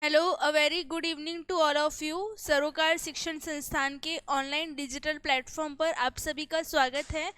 Hello, a very good evening to all of you. सरोकार शिक्षण संस्थान के ऑनलाइन डिजिटल प्लेटफॉर्म पर आप सभी का स्वागत है।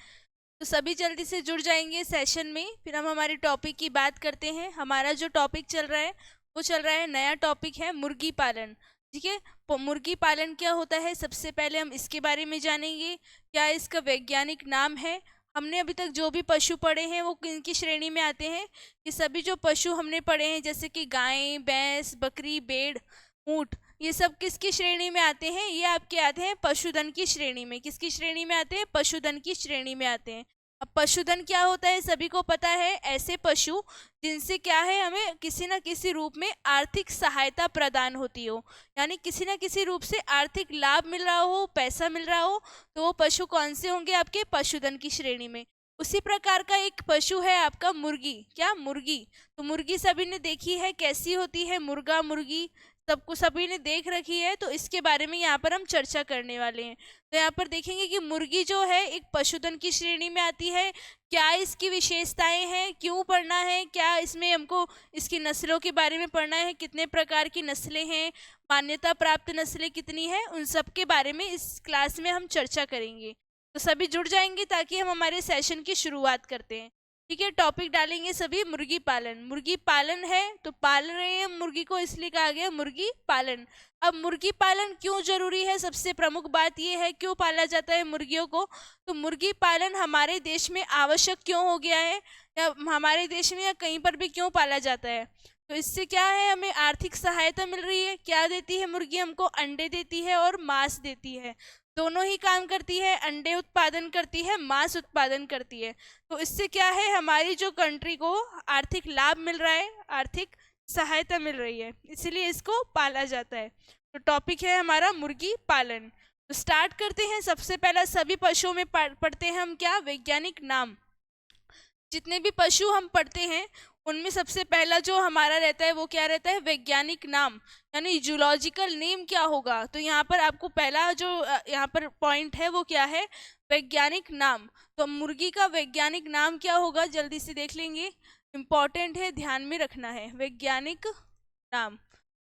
तो सभी जल्दी से जुड़ जाएंगे सेशन में, फिर हम हमारे टॉपिक की बात करते हैं। हमारा जो टॉपिक चल रहा है वो चल रहा है, नया टॉपिक है मुर्गी पालन। ठीक है। मुर्गी पालन क्या होता है, सबसे पहले हम इसके बारे में जानेंगे। क्या इसका वैज्ञानिक नाम है। हमने अभी तक जो भी पशु पढ़े हैं वो किन की श्रेणी में आते हैं। ये सभी जो पशु हमने पढ़े हैं जैसे कि गाय, भैंस, बकरी, भेड़, ऊंट, ये सब किसकी श्रेणी में आते हैं? ये आपके आते हैं पशुधन की श्रेणी में। किसकी श्रेणी में आते हैं? पशुधन की श्रेणी में आते हैं। अब पशुधन क्या होता है सभी को पता है, ऐसे पशु जिनसे क्या है, हमें किसी न किसी रूप में आर्थिक सहायता प्रदान होती हो, यानी किसी न किसी रूप से आर्थिक लाभ मिल रहा हो, पैसा मिल रहा हो, तो वो पशु कौन से होंगे? आपके पशुधन की श्रेणी में। उसी प्रकार का एक पशु है आपका मुर्गी। क्या? मुर्गी। तो मुर्गी सभी ने देखी है, कैसी होती है मुर्गा मुर्गी, सबको सभी ने देख रखी है। तो इसके बारे में यहाँ पर हम चर्चा करने वाले हैं। तो यहाँ पर देखेंगे कि मुर्गी जो है एक पशुधन की श्रेणी में आती है। क्या इसकी विशेषताएं हैं, क्यों पढ़ना है, क्या इसमें हमको इसकी नस्लों के बारे में पढ़ना है, कितने प्रकार की नस्लें हैं, मान्यता प्राप्त नस्लें कितनी है, उन सब के बारे में इस क्लास में हम चर्चा करेंगे। तो सभी जुड़ जाएंगे ताकि हम हमारे सेशन की शुरुआत करते हैं। ठीक है। टॉपिक डालेंगे सभी मुर्गी पालन। मुर्गी पालन है तो पाल रहे हैं मुर्गी को, इसलिए कहा गया मुर्गी पालन। अब मुर्गी पालन क्यों जरूरी है, सबसे प्रमुख बात यह है क्यों पाला जाता है मुर्गियों को। तो मुर्गी पालन हमारे देश में आवश्यक क्यों हो गया है, या हमारे देश में या कहीं पर भी क्यों पाला जाता है। तो इससे क्या है, हमें आर्थिक सहायता मिल रही है। क्या देती है मुर्गी? हमको अंडे देती है और मांस देती है। दोनों ही काम करती है, अंडे उत्पादन करती है, मांस उत्पादन करती है। तो इससे क्या है, हमारी जो कंट्री को आर्थिक लाभ मिल रहा है, आर्थिक सहायता मिल रही है, इसलिए इसको पाला जाता है। तो टॉपिक है हमारा मुर्गी पालन। तो स्टार्ट करते हैं। सबसे पहला सभी पशुओं में पढ़ते हैं हम क्या? वैज्ञानिक नाम। जितने भी पशु हम पढ़ते हैं उनमें सबसे पहला जो हमारा रहता है वो क्या रहता है? वैज्ञानिक नाम, यानी जूलॉजिकल नेम क्या होगा। तो यहाँ पर आपको पहला जो यहाँ पर पॉइंट है वो क्या है? वैज्ञानिक नाम। तो मुर्गी का वैज्ञानिक नाम क्या होगा, जल्दी से देख लेंगे, इम्पॉर्टेंट है, ध्यान में रखना है। वैज्ञानिक नाम।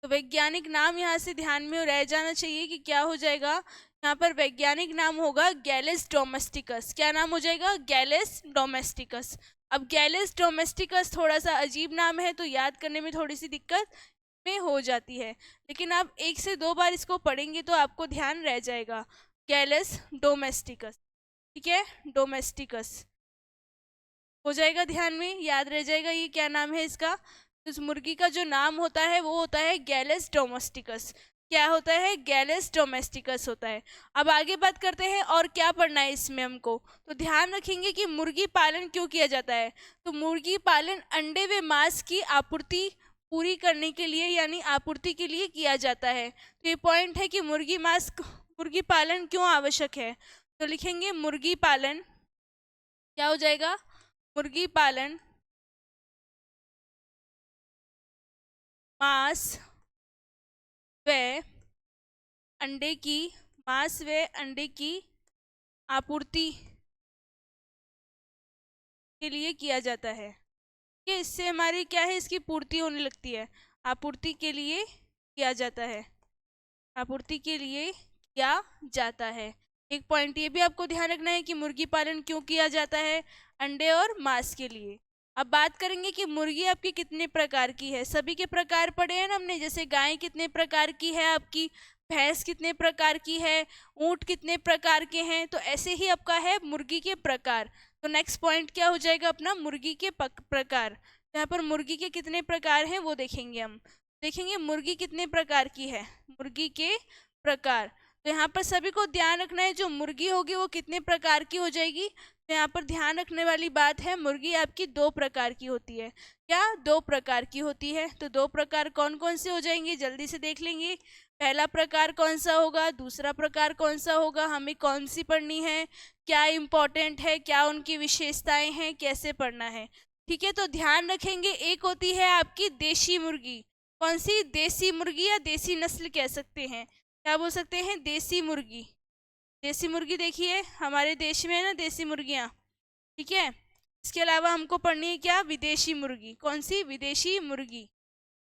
तो वैज्ञानिक नाम यहाँ से ध्यान में रह जाना चाहिए कि क्या हो जाएगा। यहाँ पर वैज्ञानिक नाम होगा गैलेस डोमेस्टिकस। क्या नाम हो जाएगा? गैलेस डोमेस्टिकस। अब गैलेस डोमेस्टिकस थोड़ा सा अजीब नाम है तो याद करने में थोड़ी सी दिक्कत में हो जाती है, लेकिन आप एक से दो बार इसको पढ़ेंगे तो आपको ध्यान रह जाएगा। गैलेस डोमेस्टिकस। ठीक है, डोमेस्टिकस हो जाएगा, ध्यान में याद रह जाएगा ये क्या नाम है इसका। तो इस मुर्गी का जो नाम होता है वो होता है गैलेस डोमेस्टिकस। क्या होता है? गैलेस डोमेस्टिकस होता है। अब आगे बात करते हैं और क्या पढ़ना है इसमें हमको। तो ध्यान रखेंगे कि मुर्गी पालन क्यों किया जाता है। तो मुर्गी पालन अंडे व मांस की आपूर्ति पूरी करने के लिए, यानी आपूर्ति के लिए किया जाता है। तो ये पॉइंट है कि मुर्गी पालन क्यों आवश्यक है। तो लिखेंगे मुर्गी पालन क्या हो जाएगा? मुर्गी पालन मांस व अंडे की मांस व अंडे की आपूर्ति के लिए किया जाता है। कि इससे हमारी क्या है, इसकी पूर्ति होने लगती है। आपूर्ति के लिए किया जाता है। आपूर्ति के लिए किया जाता है। एक पॉइंट ये भी आपको ध्यान रखना है कि मुर्गी पालन क्यों किया जाता है? अंडे और मांस के लिए। अब बात करेंगे कि मुर्गी आपकी कितने प्रकार की है। सभी के प्रकार पढ़े हैं ना हमने, जैसे गाय कितने प्रकार की है आपकी, भैंस कितने प्रकार की है, ऊंट कितने प्रकार के हैं, तो ऐसे ही आपका है मुर्गी के प्रकार। तो नेक्स्ट पॉइंट क्या हो जाएगा अपना? मुर्गी के प्रकार। यहाँ पर मुर्गी के कितने प्रकार हैं वो देखेंगे हम। देखेंगे मुर्गी कितने प्रकार की है, मुर्गी के प्रकार। तो यहाँ पर सभी को ध्यान रखना है, जो मुर्गी होगी वो कितने प्रकार की हो जाएगी। तो यहाँ पर ध्यान रखने वाली बात है, मुर्गी आपकी दो प्रकार की होती है। क्या? दो प्रकार की होती है। तो दो प्रकार कौन कौन से हो जाएंगे, जल्दी से देख लेंगे। पहला प्रकार कौन सा होगा, दूसरा प्रकार कौन सा होगा, हमें कौन सी पढ़नी है, क्या इंपॉर्टेंट है, क्या उनकी विशेषताएं हैं, कैसे पढ़ना है। ठीक है। तो ध्यान रखेंगे, एक होती है आपकी देशी मुर्गी। कौन सी? देसी मुर्गी या देसी नस्ल कह सकते हैं। क्या बोल सकते हैं? देसी मुर्गी। देसी मुर्गी देखिए हमारे देश में है ना देसी मुर्गियाँ। ठीक है। इसके अलावा हमको पढ़नी है क्या? विदेशी मुर्गी। कौन सी? विदेशी मुर्गी।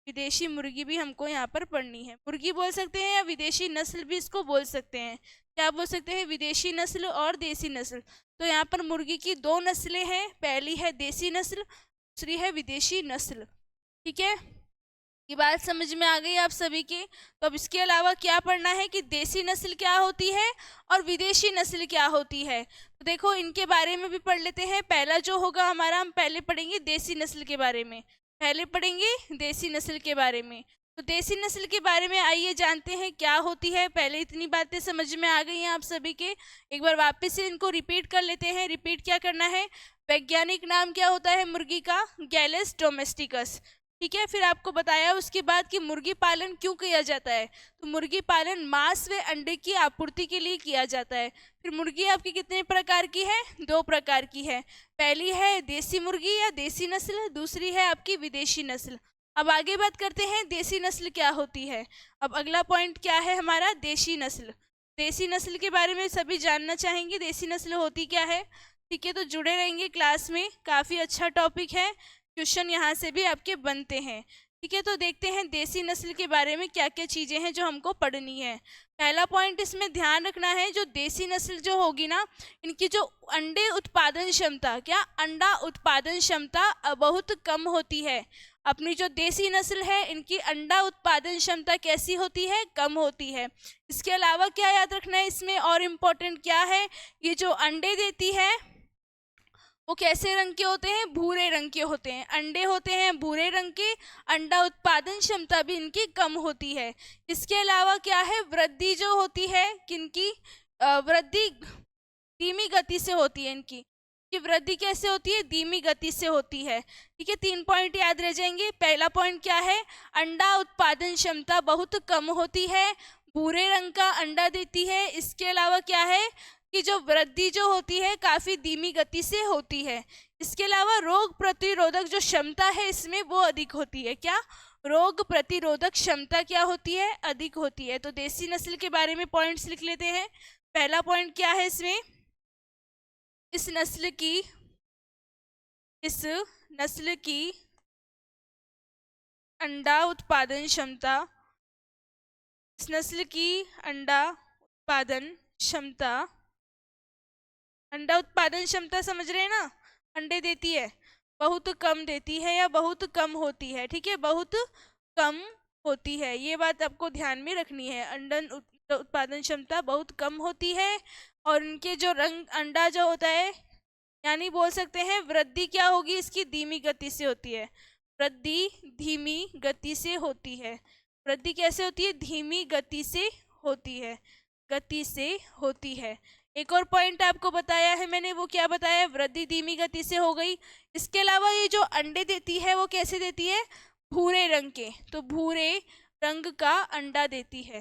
विदेशी मुर्गी भी हमको यहाँ पर पढ़नी है। मुर्गी बोल सकते हैं या विदेशी नस्ल भी इसको बोल सकते हैं। क्या बोल सकते हैं? विदेशी नस्ल और देसी नस्ल। तो यहाँ पर मुर्गी की दो नस्लें हैं, पहली है देसी नस्ल, दूसरी है विदेशी नस्ल। ठीक है, ये बात समझ में आ गई आप सभी के। तो अब इसके अलावा क्या पढ़ना है कि देसी नस्ल क्या होती है और विदेशी नस्ल क्या होती है। तो देखो इनके बारे में भी पढ़ लेते हैं। पहला जो होगा हमारा, हम पहले पढ़ेंगे देसी नस्ल के बारे में। पहले पढ़ेंगे देसी नस्ल के बारे में। तो देसी नस्ल के बारे में आइए जानते हैं क्या होती है। पहले इतनी बातें समझ में आ गई हैं आप सभी के, एक बार वापस से इनको रिपीट कर लेते हैं। रिपीट क्या करना है? वैज्ञानिक नाम क्या होता है मुर्गी का? गैलस डोमेस्टिकस। ठीक है, फिर आपको बताया उसके बाद कि मुर्गी पालन क्यों किया जाता है। तो मुर्गी पालन मांस व अंडे की आपूर्ति के लिए किया जाता है। फिर मुर्गी आपकी कितने प्रकार की है? दो प्रकार की है। पहली है देसी मुर्गी या देसी नस्ल, दूसरी है आपकी विदेशी नस्ल। अब आगे बात करते हैं देसी नस्ल क्या होती है। अब अगला पॉइंट क्या है हमारा? देशी नस्ल। देसी नस्ल के बारे में सभी जानना चाहेंगे, देसी नस्ल होती क्या है। ठीक है, तो जुड़े रहेंगे क्लास में, काफ़ी अच्छा टॉपिक है, क्वेश्चन यहाँ से भी आपके बनते हैं। ठीक है, तो देखते हैं देसी नस्ल के बारे में क्या क्या चीज़ें हैं जो हमको पढ़नी है। पहला पॉइंट इसमें ध्यान रखना है, जो देसी नस्ल जो होगी ना, इनकी जो अंडे उत्पादन क्षमता, क्या अंडा उत्पादन क्षमता बहुत कम होती है। अपनी जो देसी नस्ल है इनकी अंडा उत्पादन क्षमता कैसी होती है? कम होती है। इसके अलावा क्या याद रखना है इसमें और इम्पोर्टेंट क्या है, ये जो अंडे देती है वो कैसे रंग के होते हैं? भूरे रंग के होते हैं। अंडे होते हैं भूरे रंग के, अंडा उत्पादन क्षमता भी इनकी कम होती है। इसके अलावा क्या है? वृद्धि जो होती है किनकी? वृद्धि धीमी गति से होती है इनकी। कि वृद्धि कैसे होती है? धीमी गति से होती है। ठीक है, 3 पॉइंट याद रह जाएंगे। पहला पॉइंट क्या है? अंडा उत्पादन क्षमता बहुत कम होती है, भूरे रंग का अंडा देती है। इसके अलावा क्या है कि जो वृद्धि जो होती है काफ़ी धीमी गति से होती है। इसके अलावा रोग प्रतिरोधक जो क्षमता है इसमें वो अधिक होती है। क्या? रोग प्रतिरोधक क्षमता क्या होती है? अधिक होती है। तो देसी नस्ल के बारे में पॉइंट्स लिख लेते हैं। पहला पॉइंट क्या है इसमें? इस नस्ल की अंडा उत्पादन क्षमता, इस नस्ल की अंडा उत्पादन क्षमता, अंडा उत्पादन क्षमता समझ रहे हैं ना? अंडे देती है, बहुत कम देती है या बहुत कम होती है। ठीक है, बहुत कम होती है, ये बात आपको ध्यान में रखनी है। अंडा उत्पादन क्षमता बहुत कम होती है और इनके जो रंग अंडा जो होता है, यानी बोल सकते हैं वृद्धि क्या होगी इसकी? धीमी गति से होती है। वृद्धि धीमी गति से होती है। वृद्धि कैसे होती है? धीमी गति से होती है, गति से होती है। एक और पॉइंट आपको बताया है मैंने, वो क्या बताया? वृद्धि धीमी गति से हो गई। इसके अलावा ये जो अंडे देती है वो कैसे देती है? भूरे रंग के। तो भूरे रंग का अंडा देती है,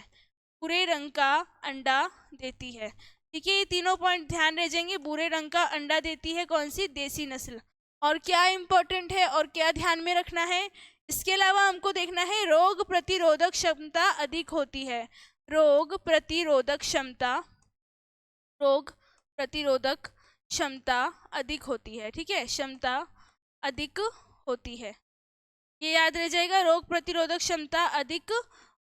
भूरे रंग का अंडा देती है। ठीक है, ये तीनों पॉइंट ध्यान रह जाएंगे। भूरे रंग का अंडा देती है कौन सी? देसी नस्ल। और क्या इंपॉर्टेंट है और क्या ध्यान में रखना है? इसके अलावा हमको देखना है रोग प्रतिरोधक क्षमता अधिक होती है। रोग प्रतिरोधक क्षमता, रोग प्रतिरोधक क्षमता अधिक होती है। ठीक है, क्षमता अधिक होती है, ये याद रह जाएगा। रोग प्रतिरोधक क्षमता अधिक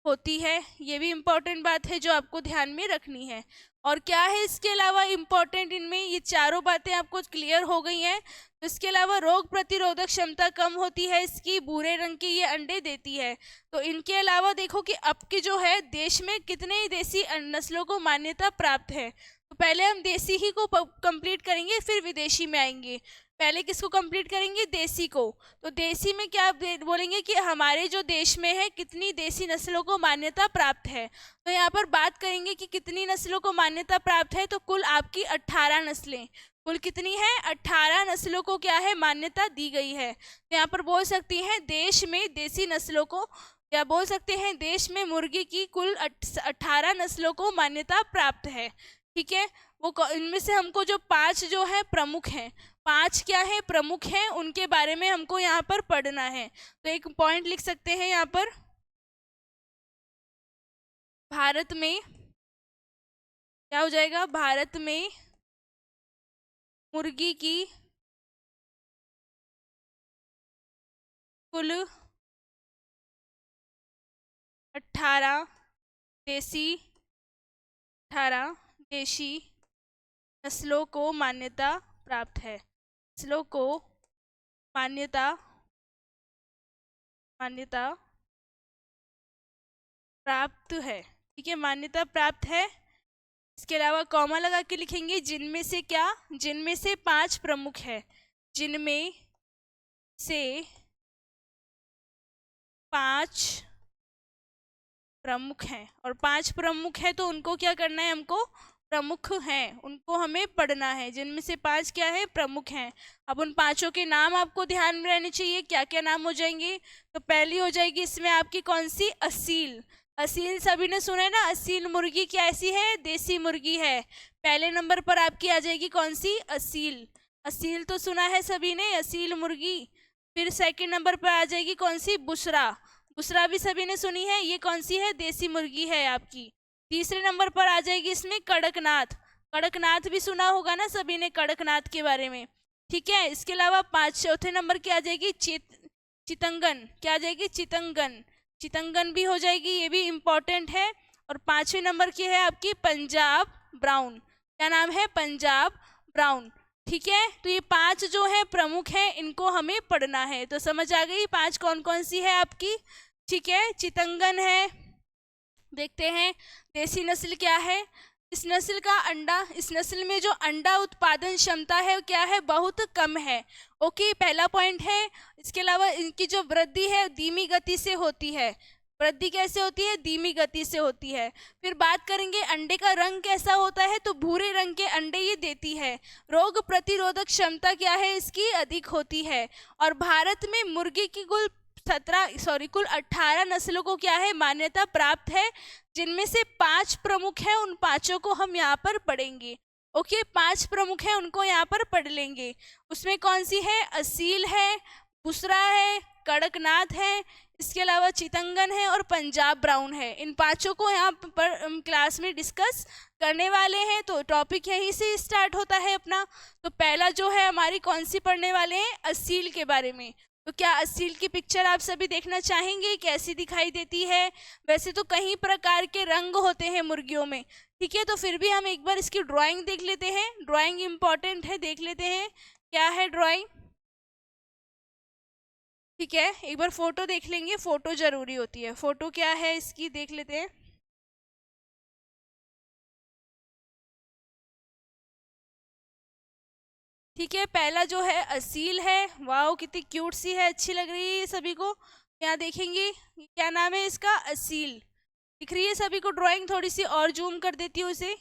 होती है, ये भी इम्पोर्टेंट बात है जो आपको ध्यान में रखनी है। और क्या है इसके अलावा इम्पोर्टेंट इनमें? ये चारों बातें आपको क्लियर हो गई हैं। तो इसके अलावा रोग प्रतिरोधक क्षमता कम होती है इसकी, भूरे रंग की ये अंडे देती है। तो इनके अलावा देखो कि अब की जो है देश में कितने देसी नस्लों को मान्यता प्राप्त है। तो पहले हम देसी ही को कंप्लीट करेंगे, फिर विदेशी में आएंगे। पहले किसको कंप्लीट करेंगे? देसी को। तो देसी में क्या बोलेंगे कि हमारे जो देश में है कितनी देसी नस्लों को मान्यता प्राप्त है। तो यहाँ पर बात करेंगे कि कितनी नस्लों को मान्यता प्राप्त है। तो कुल आपकी 18 नस्लें, कुल कितनी है? 18 नस्लों को क्या है? मान्यता दी गई है। तो यहाँ पर बोल सकती हैं देश में देसी नस्लों को, या बोल सकते हैं देश में मुर्गी की कुल 18 नस्लों को मान्यता प्राप्त है। ठीक है, वो इनमें से हमको जो 5 जो है प्रमुख हैं, 5 क्या है? प्रमुख हैं, उनके बारे में हमको यहाँ पर पढ़ना है। तो एक पॉइंट लिख सकते हैं यहाँ पर, भारत में क्या हो जाएगा? भारत में मुर्गी की कुल 18 देसी 18 देशी नस्लों को मान्यता प्राप्त है। नस्लों को मान्यता प्राप्त है। ठीक है, मान्यता प्राप्त है। इसके अलावा कॉमा लगा के लिखेंगे जिनमें से क्या, जिनमें से 5 प्रमुख है, जिनमें से 5 प्रमुख हैं। और 5 प्रमुख है तो उनको क्या करना है, हमको प्रमुख हैं उनको हमें पढ़ना है। जिनमें से 5 क्या है, प्रमुख हैं। अब उन 5 के नाम आपको ध्यान में रहने चाहिए। क्या क्या नाम हो जाएंगे, तो पहली हो जाएगी इसमें आपकी कौन सी, असील। असील सभी ने सुना है ना, असील मुर्गी क्या ऐसी है, देसी मुर्गी है। पहले नंबर पर आपकी आ जाएगी कौन सी, असील। असील तो सुना है सभी ने, असील मुर्गी। फिर सेकंड नंबर पर आ जाएगी कौन सी, बुसरा। बुसरा भी सभी ने सुनी है, ये कौन सी है, देसी मुर्गी है आपकी। तीसरे नंबर पर आ जाएगी इसमें कड़कनाथ। कड़कनाथ भी सुना होगा ना सभी ने, कड़कनाथ के बारे में। ठीक है, इसके अलावा चौथे नंबर की आ जाएगी चितंगन। क्या आ जाएगी, चितंगन। चितंगन भी हो जाएगी, ये भी इम्पोर्टेंट है। और 5वें नंबर की है आपकी पंजाब ब्राउन। क्या नाम है, पंजाब ब्राउन। ठीक है, तो ये 5 जो है प्रमुख हैं, इनको हमें पढ़ना है। तो समझ आ गई 5 कौन कौन सी है आपकी। ठीक है, चितंगन है। देखते हैं देसी नस्ल क्या है। इस नस्ल का अंडा, इस नस्ल में जो अंडा उत्पादन क्षमता है क्या है, बहुत कम है। ओके, पहला पॉइंट है। इसके अलावा इनकी जो वृद्धि है धीमी गति से होती है। वृद्धि कैसे होती है, धीमी गति से होती है। फिर बात करेंगे अंडे का रंग कैसा होता है, तो भूरे रंग के अंडे ये देती है। रोग प्रतिरोधक क्षमता क्या है इसकी, अधिक होती है। और भारत में मुर्गी की कुल 18 नस्लों को क्या है, मान्यता प्राप्त है, जिनमें से 5 प्रमुख हैं। उन 5 को हम यहाँ पर पढ़ेंगे। ओके, 5 प्रमुख हैं, उनको यहाँ पर पढ़ लेंगे। उसमें कौन सी है, असील है, बुसरा है, कड़कनाथ है, इसके अलावा चितंगन है और पंजाब ब्राउन है। इन 5 को यहाँ पर क्लास में डिस्कस करने वाले हैं। तो टॉपिक यहीं से स्टार्ट होता है अपना। तो पहला जो है हमारी कौन सी पढ़ने वाले हैं, असील के बारे में। तो क्या असील की पिक्चर आप सभी देखना चाहेंगे, कैसी दिखाई देती है। वैसे तो कई प्रकार के रंग होते हैं मुर्गियों में। ठीक है, तो फिर भी हम एक बार इसकी ड्राइंग देख लेते हैं। ड्राइंग इम्पॉर्टेंट है, देख लेते हैं क्या है ड्राइंग। ठीक है, एक बार फोटो देख लेंगे, फोटो जरूरी होती है। फोटो क्या है इसकी देख लेते हैं। ठीक है, पहला जो है असील है। वाओ, कितनी क्यूट सी है, अच्छी लग रही है सभी को। यहाँ देखेंगे क्या नाम है इसका, असील। दिख रही है सभी को ड्राइंग, थोड़ी सी और जूम कर देती हूँ इसे।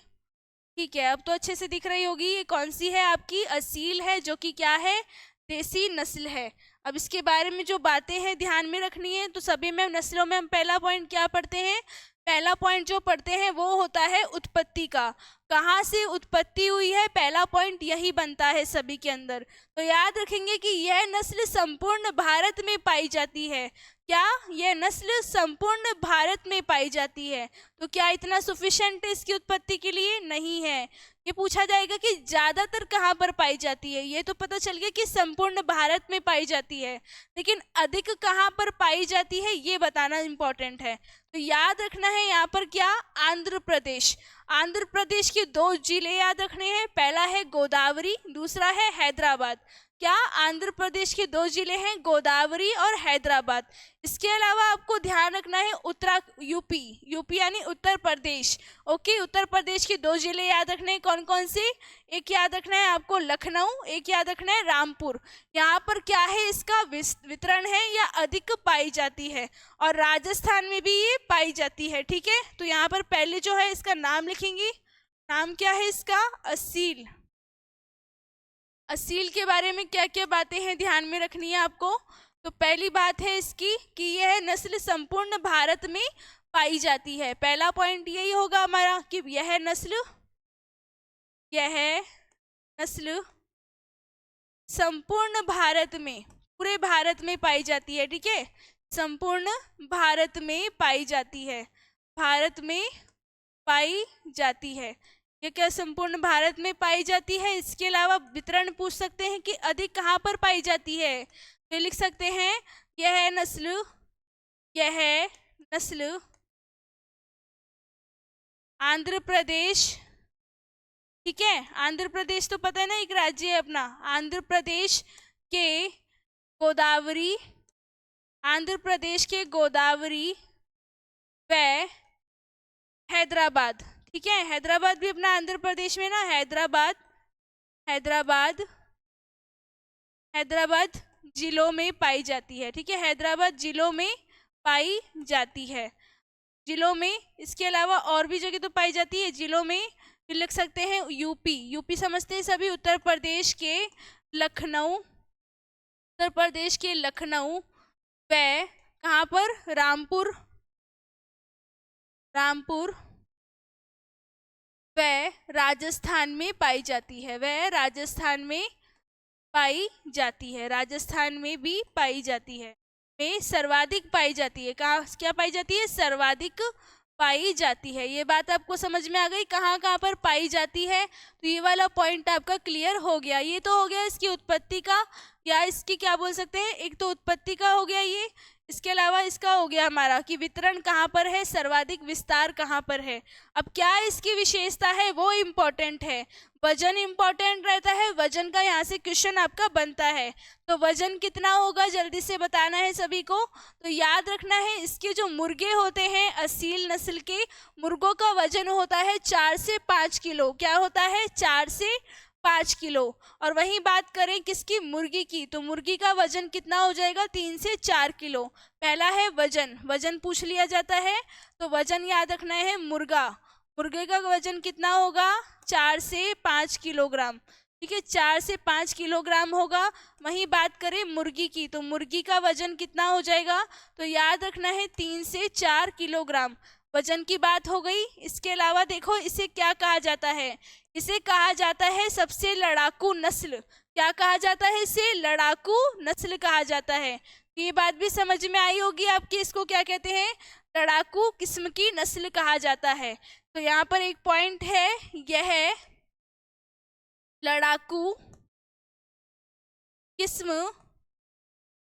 ठीक है, अब तो अच्छे से दिख रही होगी। ये कौन सी है आपकी, असील है, जो कि क्या है, देसी नस्ल है। अब इसके बारे में जो बातें हैं ध्यान में रखनी है। तो सभी में नस्लों में हम पहला पॉइंट क्या पढ़ते हैं, पहला पॉइंट जो पढ़ते हैं वो होता है उत्पत्ति का। कहाँ से उत्पत्ति हुई है, पहला पॉइंट यही बनता है सभी के अंदर। तो याद रखेंगे कि यह नस्ल संपूर्ण भारत में पाई जाती है। क्या, यह नस्ल संपूर्ण भारत में पाई जाती है। तो क्या इतना सफिशिएंट इसकी उत्पत्ति के लिए, नहीं है। ये पूछा जाएगा कि ज्यादातर कहाँ पर पाई जाती है, ये तो पता चल गया कि संपूर्ण भारत में पाई जाती है, लेकिन अधिक कहाँ पर पाई जाती है ये बताना इंपॉर्टेंट है। तो याद रखना है यहाँ पर क्या, आंध्र प्रदेश। आंध्र प्रदेश के 2 जिले याद रखने हैं, पहला है गोदावरी, दूसरा है हैदराबाद। क्या, आंध्र प्रदेश के 2 जिले हैं, गोदावरी और हैदराबाद। इसके अलावा आपको ध्यान रखना है यूपी यानी उत्तर प्रदेश। ओके, उत्तर प्रदेश के 2 जिले याद रखने हैं, कौन कौन से, एक याद रखना है आपको लखनऊ, एक याद रखना है रामपुर। यहाँ पर क्या है, इसका वितरण है या अधिक पाई जाती है। और राजस्थान में भी ये पाई जाती है। ठीक है, तो यहाँ पर पहले जो है इसका नाम लिखेंगे। नाम क्या है इसका, असील। असील के बारे में क्या क्या बातें हैं ध्यान में रखनी है आपको। तो पहली बात है इसकी कि यह नस्ल संपूर्ण भारत में पाई जाती है। पहला पॉइंट यही होगा हमारा कि यह नस्ल संपूर्ण भारत में, पूरे भारत में पाई जाती है। ठीक है, संपूर्ण भारत में पाई जाती है, भारत में पाई जाती है। ये क्या, संपूर्ण भारत में पाई जाती है। इसके अलावा वितरण पूछ सकते हैं कि अधिक कहाँ पर पाई जाती है। तो लिख सकते हैं यह नस्ल आंध्र प्रदेश, ठीक है, आंध्र प्रदेश तो पता है ना, एक राज्य है अपना। आंध्र प्रदेश के गोदावरी, आंध्र प्रदेश के गोदावरी व हैदराबाद, ठीक है, हैदराबाद भी अपना आंध्र प्रदेश में ना, हैदराबाद, हैदराबाद, हैदराबाद जिलों में पाई जाती है, ठीक है, हैदराबाद जिलों में पाई जाती है, जिलों में। इसके अलावा और भी जगह तो पाई जाती है जिलों में, फिर लिख सकते हैं यूपी, यूपी समझते हैं सभी, उत्तर प्रदेश के लखनऊ, उत्तर प्रदेश के लखनऊ व कहाँ पर, रामपुर, रामपुर वह राजस्थान में पाई जाती है, वह राजस्थान में पाई जाती है, राजस्थान में भी पाई जाती है, में सर्वाधिक पाई जाती है। कहाँ क्या पाई जाती है, सर्वाधिक पाई जाती है। ये बात आपको समझ में आ गई कहाँ कहाँ पर पाई जाती है, तो ये वाला पॉइंट आपका क्लियर हो गया। ये तो हो गया इसकी उत्पत्ति का, या इसकी क्या बोल सकते हैं, एक तो उत्पत्ति का हो गया ये, इसके अलावा इसका हो गया हमारा कि वितरण कहाँ पर है, सर्वाधिक विस्तार कहाँ पर है। अब क्या इसकी विशेषता है वो इम्पोर्टेंट है, वजन इम्पोर्टेंट रहता है, वजन का यहाँ से क्वेश्चन आपका बनता है। तो वजन कितना होगा जल्दी से बताना है सभी को। तो याद रखना है इसके जो मुर्गे होते हैं असील नस्ल के मुर्गों का वजन होता है 4 से 5 किलो, क्या होता है 4 से 5 किलो। और वहीं बात करें किसकी, मुर्गी की, तो मुर्गी का वजन कितना हो जाएगा 3 से 4 किलो। पहला है वजन, वजन पूछ लिया जाता है, तो वजन याद रखना है मुर्गा, मुर्गे का वजन कितना होगा 4 से 5 किलोग्राम, ठीक है, 4 से 5 किलोग्राम होगा। वहीं बात करें मुर्गी की, तो मुर्गी का वजन कितना हो जाएगा, तो याद रखना है 3 से 4 किलोग्राम, वजन की बात हो गई। इसके अलावा देखो इसे क्या कहा जाता है, इसे कहा जाता है सबसे लड़ाकू नस्ल, क्या कहा जाता है इसे, लड़ाकू नस्ल कहा जाता है। ये बात भी समझ में आई होगी आपकी, इसको क्या कहते हैं, लड़ाकू किस्म की नस्ल कहा जाता है। तो यहाँ पर एक पॉइंट है, यह लड़ाकू किस्म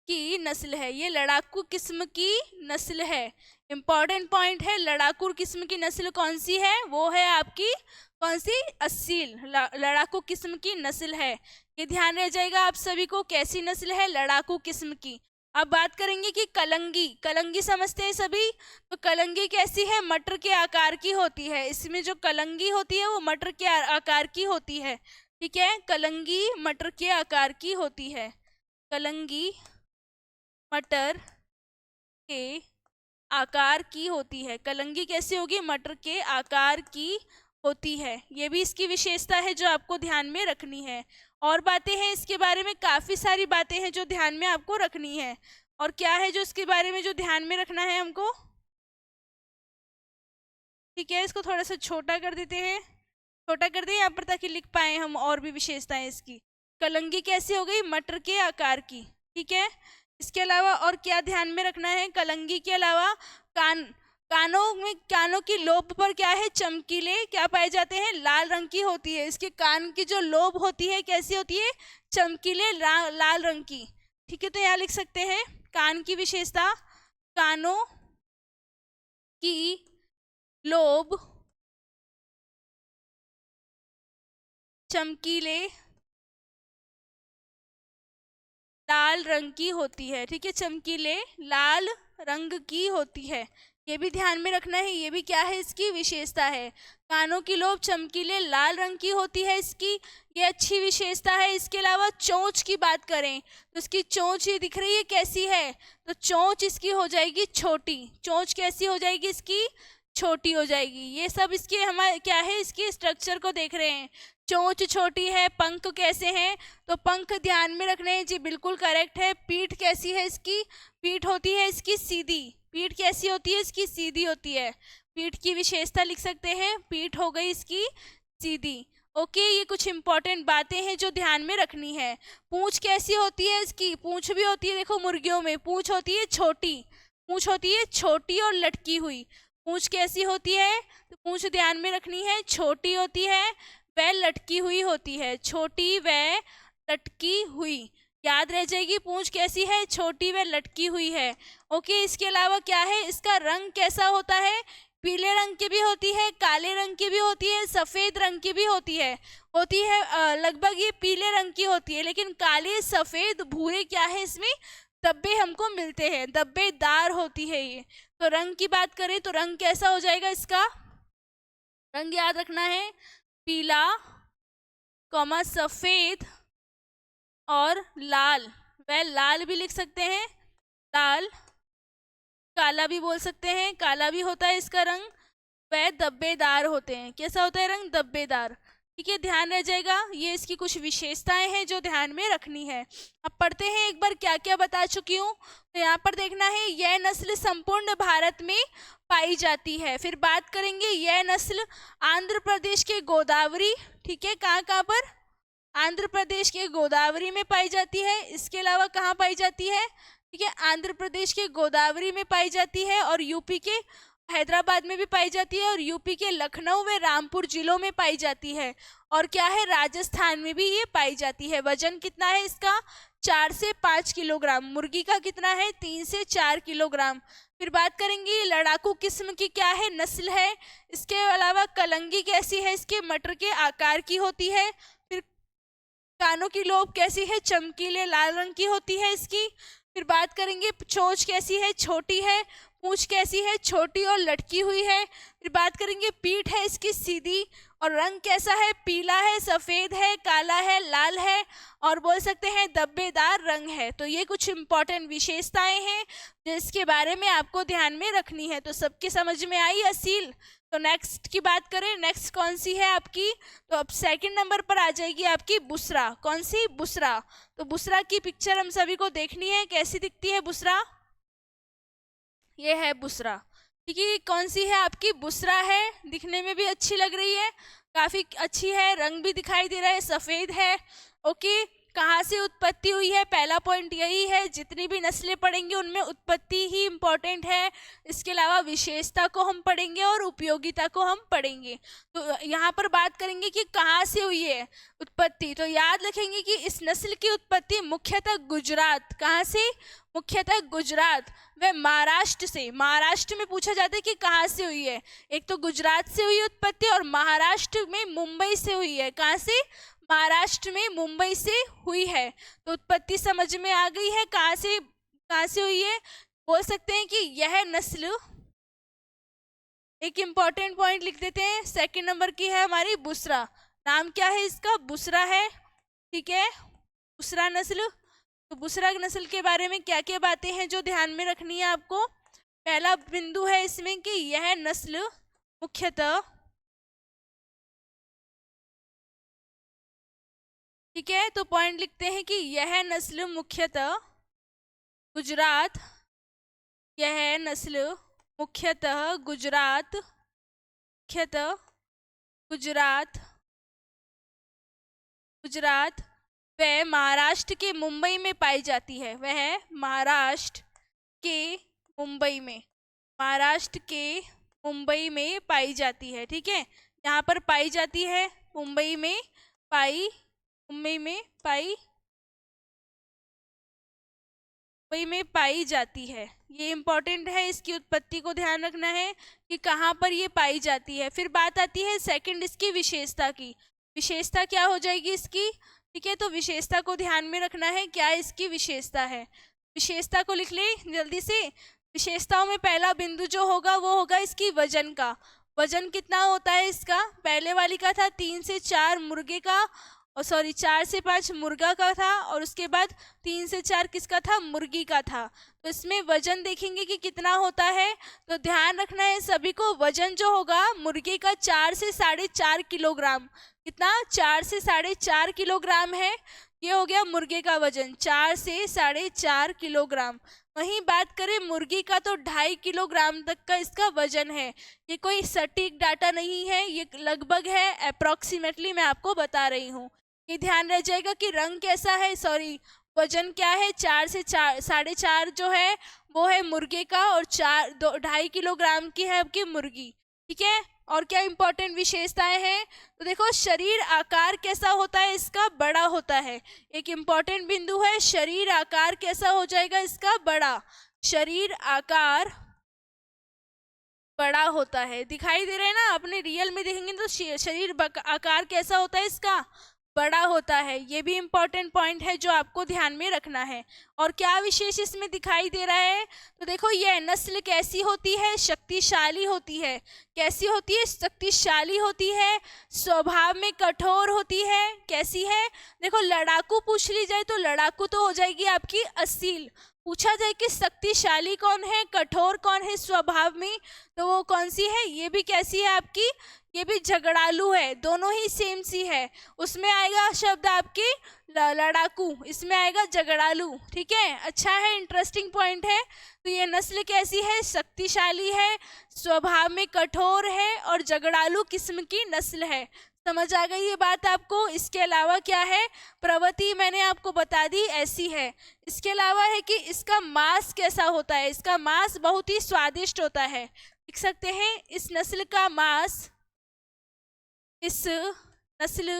की नस्ल है, ये लड़ाकू किस्म की नस्ल है। इंपॉर्टेंट पॉइंट है, लड़ाकू किस्म की नस्ल कौन सी है, वो है आपकी कौन सी, असील लड़ाकू किस्म की नस्ल है। ये ध्यान रह जाएगा आप सभी को, कैसी नस्ल है, लड़ाकू किस्म की। अब बात करेंगे कि कलंगी, कलंगी समझते हैं सभी, तो कलंगी कैसी है, मटर के आकार की होती है। इसमें जो कलंगी होती है वो मटर के आकार की होती है, ठीक है, कलंगी मटर के आकार की होती है, कलंगी मटर के आकार की होती है। कलंगी कैसी होगी, मटर के आकार की होती है। ये भी इसकी विशेषता है जो आपको ध्यान में रखनी है। और बातें हैं इसके बारे में, काफ़ी सारी बातें हैं जो ध्यान में आपको रखनी है। और क्या है जो इसके बारे में जो ध्यान में रखना है हमको, ठीक है, इसको थोड़ा सा छोटा कर देते हैं, छोटा कर दें यहाँ पर ताकि लिख पाए हम और भी विशेषताएं इसकी। कलंगी कैसी हो गई, मटर के आकार की, ठीक है। इसके अलावा और क्या ध्यान में रखना है, कलंगी के अलावा कानों में, कानों की लोब पर क्या है, चमकीले क्या पाए जाते हैं, लाल रंग की होती है। इसके कान की जो लोब होती है कैसी होती है, चमकीले लाल रंग की, ठीक है। तो यहाँ लिख सकते हैं कान की विशेषता, कानों की लोब चमकीले लाल रंग की होती है, ठीक है, चमकीले लाल रंग की होती है। ये भी ध्यान में रखना है, ये भी क्या है इसकी विशेषता है, कानों की लोब चमकीले लाल रंग की होती है इसकी, ये अच्छी विशेषता है। इसके अलावा चोंच की बात करें तो इसकी चोंच ये दिख रही है कैसी है, तो चोंच इसकी हो जाएगी छोटी, चोंच कैसी हो जाएगी इसकी, छोटी हो जाएगी। ये सब इसके हमारे क्या है, इसके स्ट्रक्चर को देख रहे हैं, चोंच छोटी है, पंख कैसे हैं, तो पंख ध्यान में रखने हैं जी, बिल्कुल करेक्ट है। पीठ कैसी है इसकी, पीठ होती है इसकी सीधी, पीठ कैसी होती है इसकी, सीधी होती है। पीठ की विशेषता लिख सकते हैं, पीठ हो गई इसकी सीधी, ओके। ये कुछ इंपॉर्टेंट बातें हैं जो ध्यान में रखनी है। पूंछ कैसी होती है इसकी, पूंछ भी होती है, देखो मुर्गियों में पूंछ होती है छोटी, पूंछ होती है छोटी और लटकी हुई। पूंछ कैसी होती है, तो पूंछ ध्यान में रखनी है, छोटी होती है वह लटकी हुई होती है, छोटी व लटकी हुई, याद रह जाएगी, पूंछ कैसी है, छोटी व लटकी हुई है, ओके। इसके अलावा क्या है, इसका रंग कैसा होता है, पीले रंग की भी होती है, काले रंग की भी होती है, सफेद रंग की भी होती है लगभग ये पीले रंग की होती है, लेकिन काले सफेद भूरे क्या है इसमें धब्बे हमको मिलते हैं, धब्बेदार होती है ये। तो रंग की बात करें तो रंग कैसा हो जाएगा, इसका रंग याद रखना है पीला, सफेद और लाल। वह लाल भी लिख सकते हैं, लाल, काला भी बोल सकते हैं, काला भी होता है इसका रंग। वह धब्बेदार होते हैं। कैसा होता है रंग, धब्बेदार। ठीक है, ध्यान रह जाएगा। ये इसकी कुछ विशेषताएं हैं जो ध्यान में रखनी है। अब पढ़ते हैं एक बार क्या क्या बता चुकी हूँ। तो यहाँ पर देखना है यह नस्ल संपूर्ण भारत में पाई जाती है। फिर बात करेंगे यह नस्ल आंध्र प्रदेश के गोदावरी, ठीक है, कहाँ कहाँ पर, आंध्र प्रदेश के गोदावरी में पाई जाती है। इसके अलावा कहाँ पाई जाती है, ठीक है, आंध्र प्रदेश के गोदावरी में पाई जाती है, और यूपी के हैदराबाद में भी पाई जाती है, और यूपी के लखनऊ व रामपुर जिलों में पाई जाती है, और क्या है राजस्थान में भी ये पाई जाती है। वजन कितना है इसका, 4 से 5 किलोग्राम। मुर्गी का कितना है, 3 से 4 किलोग्राम। फिर बात करेंगे लड़ाकू किस्म की क्या है, नस्ल है। इसके अलावा कलंगी कैसी है, इसके मटर के आकार की होती है। फिर कानों की लोब कैसी है, चमकीले लाल रंग की होती है इसकी। फिर बात करेंगे चोंच कैसी है, छोटी है। पूंछ कैसी है, छोटी और लटकी हुई है। फिर बात करेंगे पीठ है इसकी सीधी, और रंग कैसा है, पीला है, सफ़ेद है, काला है, लाल है, और बोल सकते हैं धब्बेदार रंग है। तो ये कुछ इंपॉर्टेंट विशेषताएं हैं जिसके बारे में आपको ध्यान में रखनी है। तो सबके समझ में आई असील। तो नेक्स्ट की बात करें, नेक्स्ट कौन सी है आपकी, तो अब सेकंड नंबर पर आ जाएगी आपकी बुसरा। कौन सी, बुसरा। तो बुसरा की पिक्चर हम सभी को देखनी है, कैसी दिखती है बुसरा, ये है बुसरा। ठीक है, कौन सी है आपकी, बुसरा है। दिखने में भी अच्छी लग रही है, काफी अच्छी है, रंग भी दिखाई दे रहा है, सफेद है। ओके, कहाँ से उत्पत्ति हुई है, पहला पॉइंट यही है। जितनी भी नस्लें पढ़ेंगे उनमें उत्पत्ति ही इम्पोर्टेंट है। इसके अलावा विशेषता को हम पढ़ेंगे और उपयोगिता को हम पढ़ेंगे। तो यहाँ पर बात करेंगे कि कहाँ से हुई है उत्पत्ति। तो याद रखेंगे कि इस नस्ल की उत्पत्ति मुख्यतः गुजरात, कहाँ से, मुख्यतः गुजरात व महाराष्ट्र से। महाराष्ट्र में पूछा जाता है कि कहाँ से हुई है, एक तो गुजरात से हुई उत्पत्ति, और महाराष्ट्र में मुंबई से हुई है। कहाँ से, महाराष्ट्र में मुंबई से हुई है। तो उत्पत्ति समझ में आ गई है, कहाँ से हुई है। बोल सकते हैं कि यह नस्ल, एक इंपॉर्टेंट पॉइंट लिख देते हैं, सेकंड नंबर की है हमारी बुसरा। नाम क्या है इसका, बुसरा है। ठीक है, बुसरा नस्ल। तो बुसरा नस्ल के बारे में क्या क्या बातें हैं जो ध्यान में रखनी है आपको। पहला बिंदु है इसमें कि यह नस्ल मुख्यतः, ठीक है, तो पॉइंट लिखते हैं कि यह नस्ल मुख्यतः गुजरात, यह नस्ल मुख्यतः गुजरात, मुख्यतः गुजरात व महाराष्ट्र के मुंबई में पाई जाती है। वह महाराष्ट्र के मुंबई में, महाराष्ट्र के मुंबई में पाई जाती है। ठीक है, यहाँ पर पाई जाती है, मुंबई में पाई जाती है। ये इम्पोर्टेंट है, इसकी उत्पत्ति को ध्यान रखना है कि कहाँ पर ये पाई जाती है। फिर बात आती है सेकंड इसकी विशेषता की। विशेषता क्या हो जाएगी इसकी, ठीक है, तो विशेषता को ध्यान में रखना है, क्या इसकी विशेषता है। विशेषता को लिख ले जल्दी से। विशेषताओं में पहला बिंदु जो होगा वो होगा इसकी वजन का। वजन कितना होता है इसका, पहले वाली का था 3 से 4 मुर्गे का, और 4 से 5 मुर्गा का था, और उसके बाद 3 से 4 किसका था, मुर्गी का था। तो इसमें वजन देखेंगे कि कितना होता है। तो ध्यान रखना है सभी को, वजन जो होगा मुर्गे का 4 से 4.5 किलोग्राम। कितना, 4 से 4.5 किलोग्राम है। ये हो गया मुर्गे का वजन, 4 से 4.5 किलोग्राम। वहीं बात करें मुर्गी का तो 2.5 किलोग्राम तक का इसका वजन है। ये कोई सटीक डाटा नहीं है, ये लगभग है, अप्रॉक्सीमेटली मैं आपको बता रही हूँ। ये ध्यान रह जाएगा कि रंग कैसा है, वजन क्या है, 4 से 4.5 जो है वो है मुर्गे का, और 2.5 किलोग्राम की है आपकी मुर्गी। ठीक है, और क्या इंपॉर्टेंट विशेषताएं हैं, तो देखो शरीर आकार कैसा होता है इसका, बड़ा होता है। एक इंपॉर्टेंट बिंदु है, शरीर आकार कैसा हो जाएगा इसका, बड़ा। शरीर आकार बड़ा होता है। दिखाई दे रहा है ना, अपने रियल में देखेंगे तो शरीर आकार कैसा होता है इसका, बड़ा होता है। ये भी इम्पोर्टेंट पॉइंट है जो आपको ध्यान में रखना है। और क्या विशेष इसमें दिखाई दे रहा है, तो देखो ये नस्ल कैसी होती है, शक्तिशाली होती है। कैसी होती है, शक्तिशाली होती है, स्वभाव में कठोर होती है। कैसी है, देखो लड़ाकू पूछ ली जाए तो लड़ाकू तो हो जाएगी आपकी असील। पूछा जाए कि शक्तिशाली कौन है, कठोर कौन है स्वभाव में, तो वो कौन सी है, ये भी कैसी है आपकी, ये भी झगड़ालू है। दोनों ही सेम सी है। उसमें आएगा शब्द आपकी लड़ाकू, इसमें आएगा झगड़ालू। ठीक है, अच्छा है, इंटरेस्टिंग पॉइंट है। तो ये नस्ल कैसी है, शक्तिशाली है, स्वभाव में कठोर है और झगड़ालू किस्म की नस्ल है। समझ आ गई ये बात आपको। इसके अलावा क्या है, प्रवृत्ति मैंने आपको बता दी ऐसी है। इसके अलावा है कि इसका मांस कैसा होता है, इसका मांस बहुत ही स्वादिष्ट होता है। लिख सकते हैं, इस नस्ल का मांस, इस नस्ल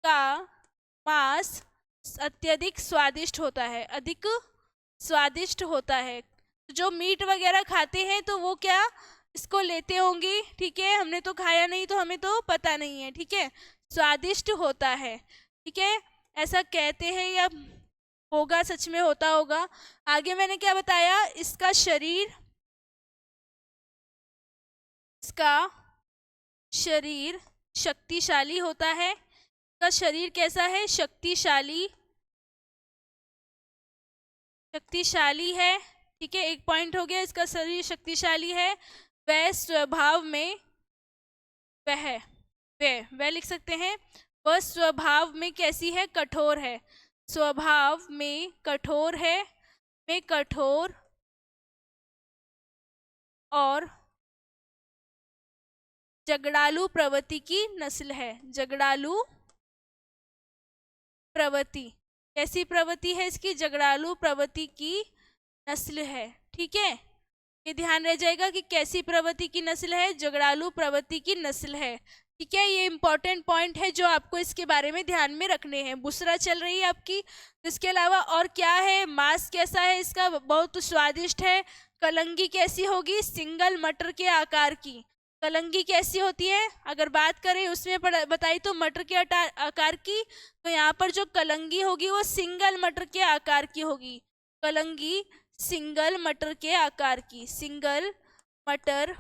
का मांस अत्यधिक स्वादिष्ट होता है, अधिक स्वादिष्ट होता है। जो मीट वगैरह खाते हैं तो वो क्या इसको लेते होंगे, ठीक है, हमने तो खाया नहीं तो हमें तो पता नहीं है। ठीक है, स्वादिष्ट होता है। ठीक है, ऐसा कहते हैं या होगा, सच में होता होगा। आगे मैंने क्या बताया, इसका शरीर, इसका शरीर शक्तिशाली होता है। इसका शरीर कैसा है, शक्तिशाली, शक्तिशाली है। ठीक है, एक पॉइंट हो गया, इसका शरीर शक्तिशाली है। वह स्वभाव में, वह लिख सकते हैं, वह स्वभाव में कैसी है, कठोर है। स्वभाव में कठोर है, में कठोर और झगड़ालू प्रवृत्ति की नस्ल है। झगड़ालू प्रवृत्ति, कैसी प्रवृत्ति है इसकी, झगड़ालू प्रवृत्ति की नस्ल है। ठीक है, ये ध्यान रह जाएगा कि कैसी प्रवृत्ति की नस्ल है, झगड़ालू प्रवृत्ति की नस्ल है। ठीक है, ये इंपॉर्टेंट पॉइंट है जो आपको इसके बारे में ध्यान में रखने हैं। बुसरा चल रही है आपकी। इसके अलावा और क्या है, मांस कैसा है इसका, बहुत स्वादिष्ट है। कलंगी कैसी होगी, सिंगल मटर के आकार की। कलंगी कैसी होती है, अगर बात करें उसमें बताई तो मटर के आकार की, तो यहाँ पर जो कलंगी होगी वो सिंगल मटर के आकार की होगी। कलंगी सिंगल मटर के आकार की, सिंगल मटर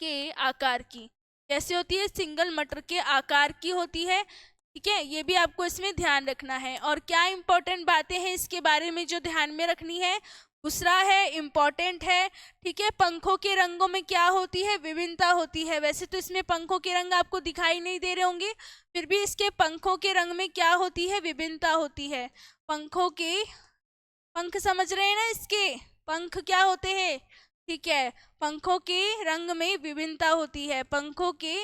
के आकार की। कैसे होती है, सिंगल मटर के आकार की होती है। ठीक है, ये भी आपको इसमें ध्यान रखना है। और क्या इंपॉर्टेंट बातें हैं इसके बारे में जो ध्यान में रखनी है, दूसरा है, इम्पॉर्टेंट है। ठीक है, पंखों के रंगों में क्या होती है, विभिन्नता होती है। वैसे तो इसमें पंखों के रंग आपको दिखाई नहीं दे रहे होंगे, फिर भी इसके पंखों के रंग में क्या होती है, विभिन्नता होती है। पंखों के, पंख समझ रहे हैं ना, इसके पंख क्या होते हैं। ठीक है, पंखों के रंग में विभिन्नता होती है, पंखों के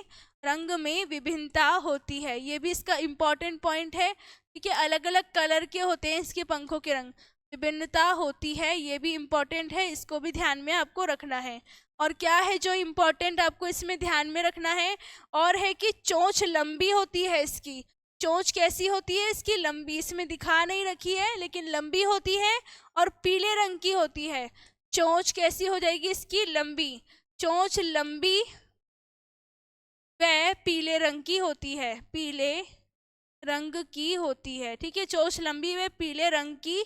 रंग में विभिन्नता होती है। ये भी इसका इम्पॉर्टेंट पॉइंट है। ठीक है, अलग अलग कलर के होते हैं इसके पंखों के रंग, विभिन्नता होती है, ये भी इम्पॉर्टेंट है, इसको भी ध्यान में आपको रखना है। और क्या है जो इम्पॉर्टेंट आपको इसमें ध्यान में रखना है, और है कि चोंच लंबी होती है इसकी। चोंच कैसी होती है इसकी, लंबी, इसमें दिखा नहीं रखी है लेकिन लंबी होती है और पीले रंग की होती है। चोंच कैसी हो जाएगी इसकी, लंबी। चोंच लंबी व पीले रंग की होती है, पीले रंग की होती है। ठीक है, चोंच लंबी व पीले रंग की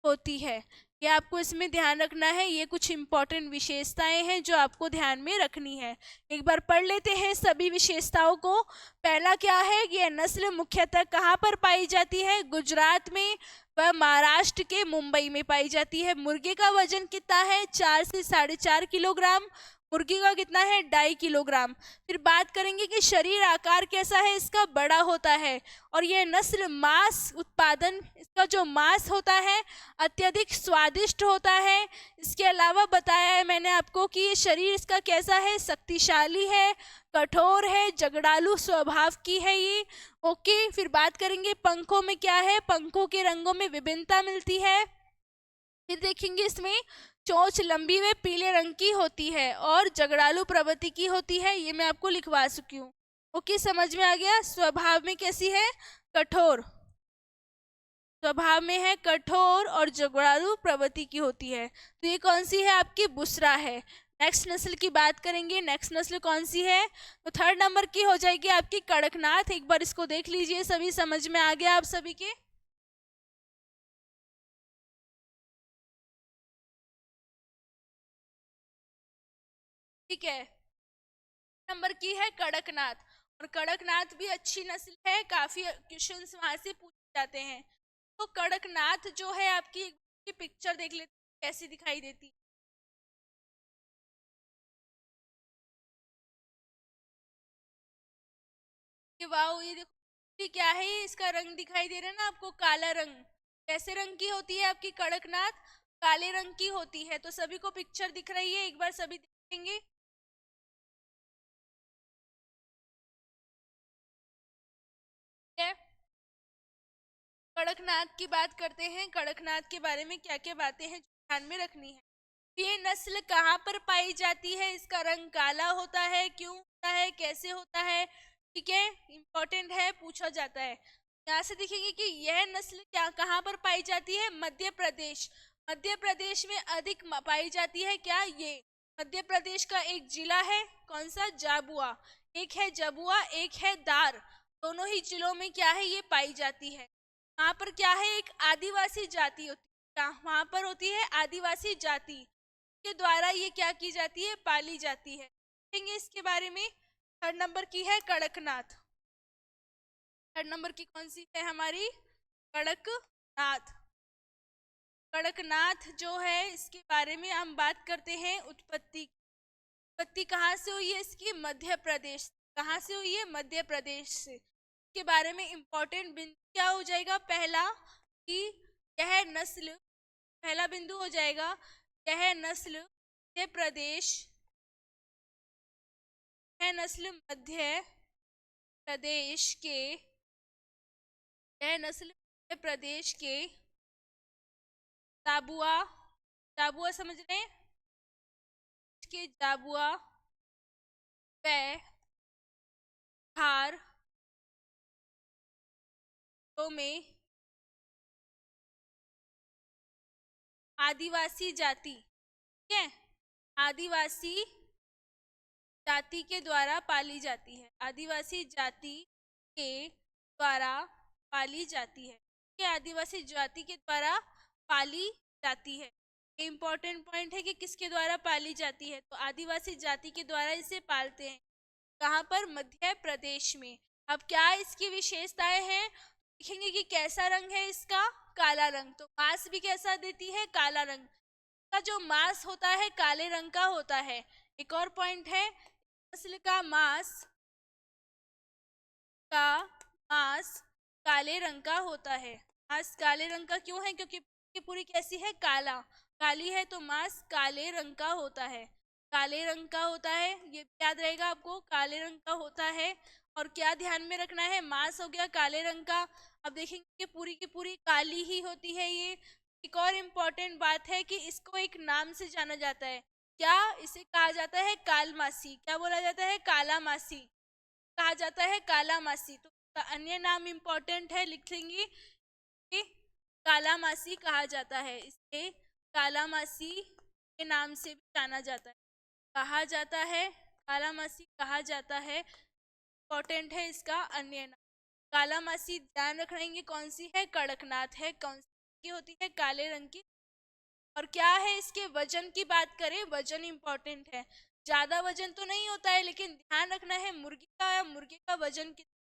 होती है। ये आपको इसमें ध्यान रखना है। ये कुछ इंपॉर्टेंट विशेषताएं हैं जो आपको ध्यान में रखनी है। एक बार पढ़ लेते हैं सभी विशेषताओं को। पहला क्या है, ये नस्ल मुख्यतः कहाँ पर पाई जाती है, गुजरात में व महाराष्ट्र के मुंबई में पाई जाती है। मुर्गे का वजन कितना है, 4 से 4.5 किलोग्राम। मुर्गी का कितना है, 2.5 किलोग्राम। फिर बात करेंगे कि शरीर आकार कैसा है इसका, बड़ा होता है। और यह नस्ल मांस उत्पादन, इसका जो मांस होता है अत्यधिक स्वादिष्ट होता है। इसके अलावा बताया है मैंने आपको कि ये शरीर इसका कैसा है, शक्तिशाली है, कठोर है, झगड़ालू स्वभाव की है ये। ओके, फिर बात करेंगे पंखों में क्या है, पंखों के रंगों में विभिन्नता मिलती है। फिर देखेंगे इसमें चोंच लंबी व पीले रंग की होती है और झगड़ालू प्रवृत्ति की होती है। ये मैं आपको लिखवा चुकी हूँ। ओके, समझ में आ गया। स्वभाव में कैसी है, कठोर, स्वभाव में है कठोर और झगड़ालू प्रवृत्ति की होती है। तो ये कौन सी है आपकी, बुसरा है। नेक्स्ट नस्ल की बात करेंगे, नेक्स्ट नस्ल कौन सी है? तो थर्ड नंबर की हो जाएगी आपकी कड़कनाथ। एक बार इसको देख लीजिए, सभी समझ में आ गया आप सभी के? ठीक है, नंबर की है कड़कनाथ। और कड़कनाथ भी अच्छी नस्ल है, काफी क्वेश्चंस वहां से पूछे जाते हैं। तो कड़कनाथ जो है आपकी पिक्चर देख लेते हैं कैसी दिखाई देती है। ये वाओ, ये देखो, ये क्या है, ये इसका रंग दिखाई दे रहा है ना आपको, काला रंग। कैसे रंग की होती है आपकी कड़कनाथ? काले रंग की होती है। तो सभी को पिक्चर दिख रही है, एक बार सभी देखेंगे। कड़कनाथ की बात करते हैं, कड़कनाथ के बारे में क्या क्या बातें हैं जो ध्यान में रखनी है। ये नस्ल कहाँ पर पाई जाती है? इसका रंग काला होता है, क्यों होता है, कैसे होता है? ठीक है, इंपॉर्टेंट है, पूछा जाता है। यहाँ से देखेंगे कि यह नस्ल क्या कहाँ पर पाई जाती है? मध्य प्रदेश। मध्य प्रदेश में अधिक पाई जाती है क्या? ये मध्य प्रदेश का एक जिला है, कौन सा? जाबुआ। एक है जबुआ, एक है दार। दोनों ही जिलों में क्या है, ये पाई जाती है। वहां पर क्या है, एक आदिवासी जाति होती है, वहां पर होती है आदिवासी जाति के द्वारा ये क्या की जाती है, पाली जाती है। देखेंगे इसके बारे में। थर्ड नंबर की है कड़कनाथ। थर्ड नंबर की कौन सी है हमारी? कड़कनाथ। कड़कनाथ जो है इसके बारे में हम बात करते हैं उत्पत्ति। उत्पत्ति कहाँ से हुई है इसकी? मध्य प्रदेश। कहाँ से हुई है? मध्य प्रदेश से। के बारे में इंपॉर्टेंट बिंदु क्या हो जाएगा? पहला कि यह नस्ल, पहला बिंदु हो जाएगा यह नस्ल मध्य प्रदेश, यह नस्ल मध्य प्रदेश के, यह नस्ल मध्य प्रदेश के जाबुआ, जाबुआ समझ रहे हैं? के जाबुआ व धार में आदिवासी जाति, ठीक है, आदिवासी जाति के द्वारा पाली जाती है। आदिवासी जाति के द्वारा पाली जाती है। ये आदिवासी जाति के द्वारा पाली जाती है। इम्पोर्टेंट पॉइंट है कि किसके द्वारा पाली जाती है? तो आदिवासी जाति के द्वारा इसे पालते हैं। कहाँ पर? मध्य प्रदेश में। अब क्या इसकी विशेषताएं हैं? देखेंगे कि कैसा रंग है इसका? काला रंग। तो मांस भी कैसा देती है? काला रंग। का जो मांस होता है काले रंग का होता है। एक और पॉइंट है, नस्ल का मांस, का मांस काले रंग का होता है। मांस काले रंग का क्यों है? क्योंकि पूरी कैसी है? काला, काली है, तो मांस काले रंग का होता है। काले रंग का होता है, ये याद रहेगा आपको, काले रंग का होता है। और क्या ध्यान में रखना है? मांस हो गया काले रंग का। अब देखेंगे कि पूरी की पूरी काली ही होती है ये। एक और इम्पोर्टेंट बात है कि इसको एक नाम से जाना जाता है। क्या इसे कहा जाता है? कालमासी। क्या बोला जाता है? काला मासी कहा जाता है, काला मासी। तो अन्य नाम इंपॉर्टेंट है, लिख लेंगे कि काला मासी कहा जाता है। इसे काला मासी के नाम से भी जाना जाता है, कहा जाता है, काला मासी कहा जाता है। इंपॉर्टेंट है इसका अन्य नाम। काला मासी ध्यान रखेंगे कौन सी है? कड़कनाथ है। कौन सी की होती है? काले रंग की। और क्या है इसके वजन की बात करें? वजन इंपॉर्टेंट है। ज्यादा वजन तो नहीं होता है, लेकिन ध्यान रखना है मुर्गी का, या मुर्गे का वजन कितना।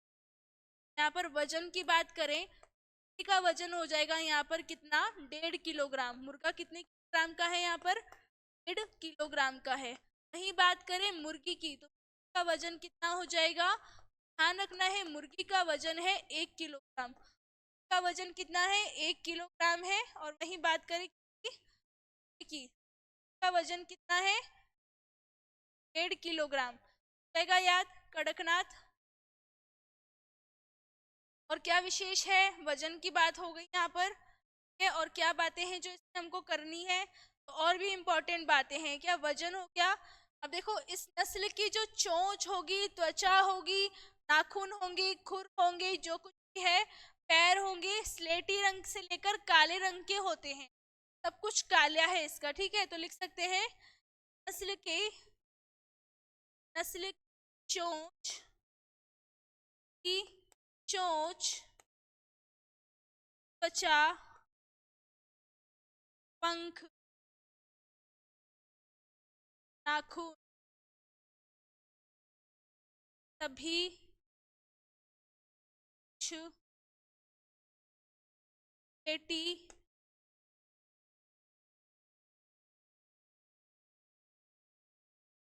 यहाँ पर वजन की बात करें, मुर्गी का वजन हो जाएगा यहाँ पर कितना? 1.5 किलोग्राम। मुर्गा कितने किलोग्राम का है? यहाँ पर 1.5 किलोग्राम का है। वही बात करें मुर्गी की, तो का वजन कितना हो जाएगा? ध्यान रखना है, मुर्गी का वजन है 1 किलोग्राम। का वजन कितना है? 1 किलोग्राम है। और वही बात करें की, का वजन कितना है? 1.5 किलोग्राम। जाएगा याद? कड़कनाथ। और क्या विशेष है? वजन की बात हो गई यहाँ पर है। और क्या बातें हैं जो इसमें हमको करनी है? तो और भी इम्पोर्टेंट बातें हैं। क्या वजन हो गया? अब देखो, इस नस्ल की जो चोंच होगी, त्वचा होगी, नाखून होंगे, खुर होंगे, जो कुछ भी है, पैर होंगे, स्लेटी रंग से लेकर काले रंग के होते हैं। सब कुछ काला है इसका, ठीक है। तो लिख सकते हैं नस्ल के नस्ल चोंच की चोंच, त्वचा, पंख, नाखून सभी बेटी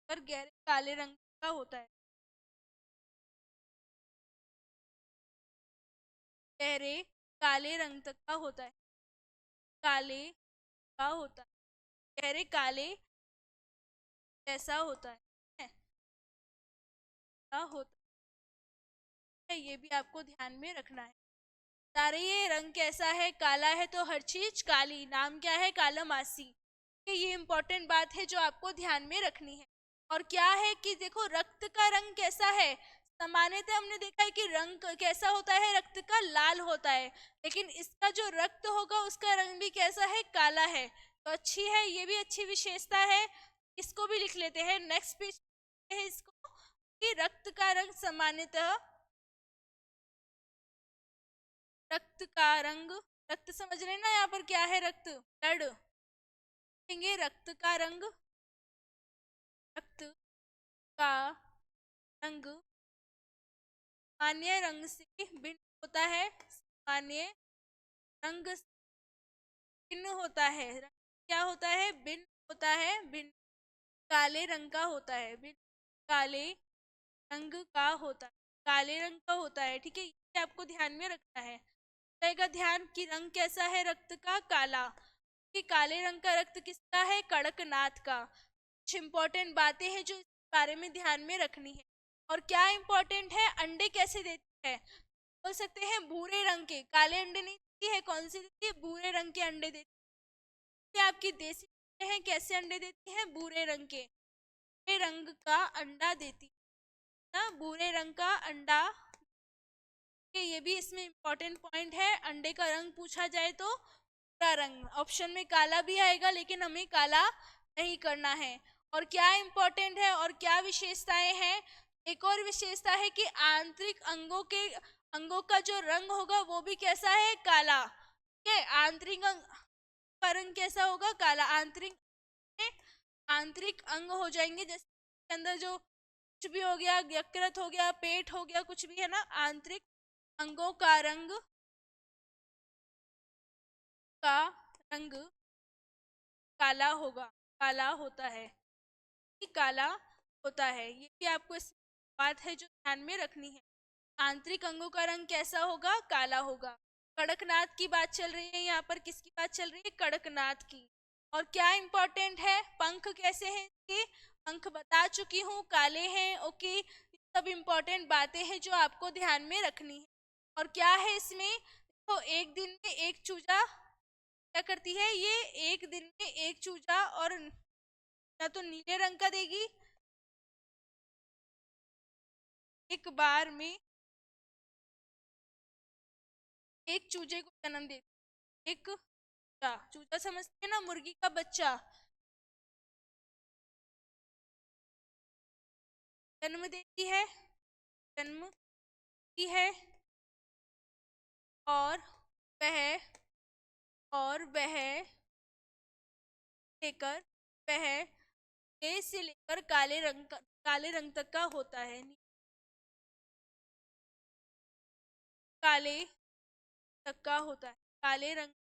पर गहरे काले रंग का होता है। गहरे काले रंग तक का होता है। काले का होता है, गहरे काले जैसा होता है, का होता है, ये भी आपको ध्यान में रखना है। सारे ये रंग कैसा है, काला है तो हर चीज काली, नाम क्या है, काला मासी। ये इंपॉर्टेंट बात है जो आपको ध्यान में रखनी है। और क्या है कि देखो रक्त का रंग कैसा है, सामान्यतः हमने देखा है कि रंग कैसा होता है, रक्त का लाल होता है, लेकिन इसका जो रक्त होगा उसका रंग भी कैसा है, काला है। तो अच्छी है, ये भी अच्छी विशेषता है, इसको भी लिख लेते हैं। नेक्स्ट पेज है इसको कि रक्त का रंग सामान्यतः, रक्त का रंग, रक्त समझ रहे हैं ना यहाँ पर क्या है, रक्त ब्लड, रक्त का रंग, रक्त का रंग सामान्य रंग से भिन्न होता है, सामान्य रंग से भिन्न होता है। रंग क्या होता है, भिन्न होता है, भिन्न काले रंग का होता है, भिन्न काले रंग का होता है, काले रंग का होता है। ठीक है, ये आपको ध्यान में रखना है। रहेगा ध्यान कि रंग कैसा है, रक्त का काला, कि काले रंग का रक्त किसका है, कड़कनाथ का। कुछ इंपॉर्टेंट बातें हैं जो इस बारे में ध्यान में रखनी है। और क्या इंपॉर्टेंट है, अंडे कैसे देती है, बोल सकते हैं भूरे रंग के, काले अंडे नहीं देती है, कौन सी देती है, भूरे रंग के अंडे देती है। आपकी देसी हैं कैसे अंडे देती हैं, भूरे रंग के, भूरे रंग का अंडा देती है ना, भूरे रंग का अंडा। ये भी इसमें इंपॉर्टेंट पॉइंट है, अंडे का रंग पूछा जाए तो भूरा रंग, ऑप्शन में काला भी आएगा लेकिन हमें काला नहीं करना है। और क्या इंपॉर्टेंट है और क्या विशेषताएं हैं, एक और विशेषता है कि आंतरिक अंगों का जो रंग होगा वो भी कैसा है, काला। ठीक है, आंतरिक अंग का रंग कैसा होगा, काला। आंतरिक अंग हो जाएंगे, जैसे अंदर जो कुछ भी हो गया, यकृत हो गया, पेट हो गया, कुछ भी है ना, आंतरिक अंगों का रंग काला होगा, काला होता है, काला होता है। ये भी आपको इस बात है जो ध्यान में रखनी है। आंतरिक अंगों का रंग कैसा होगा, काला होगा। कड़कनाथ की बात चल रही है यहाँ पर, किसकी बात चल रही है, कड़कनाथ की। और क्या इंपॉर्टेंट है, पंख कैसे हैं इसके, पंख बता चुकी हूँ, काले हैं। ओके, सब इंपॉर्टेंट बातें हैं जो आपको ध्यान में रखनी है। और क्या है इसमें, तो एक दिन में एक चूजा क्या करती है, ये एक दिन में एक चूजा, और या तो नीले रंग का देगी, एक बार में एक चूजे को जन्म देती, एक चूजा, चूजा समझते हैं ना, मुर्गी का बच्चा, जन्म देती है, जन्म देती है, और वह और वह लेकर वह ग्रे से लेकर काले रंग तक का होता है, काले तक का होता है, काले रंग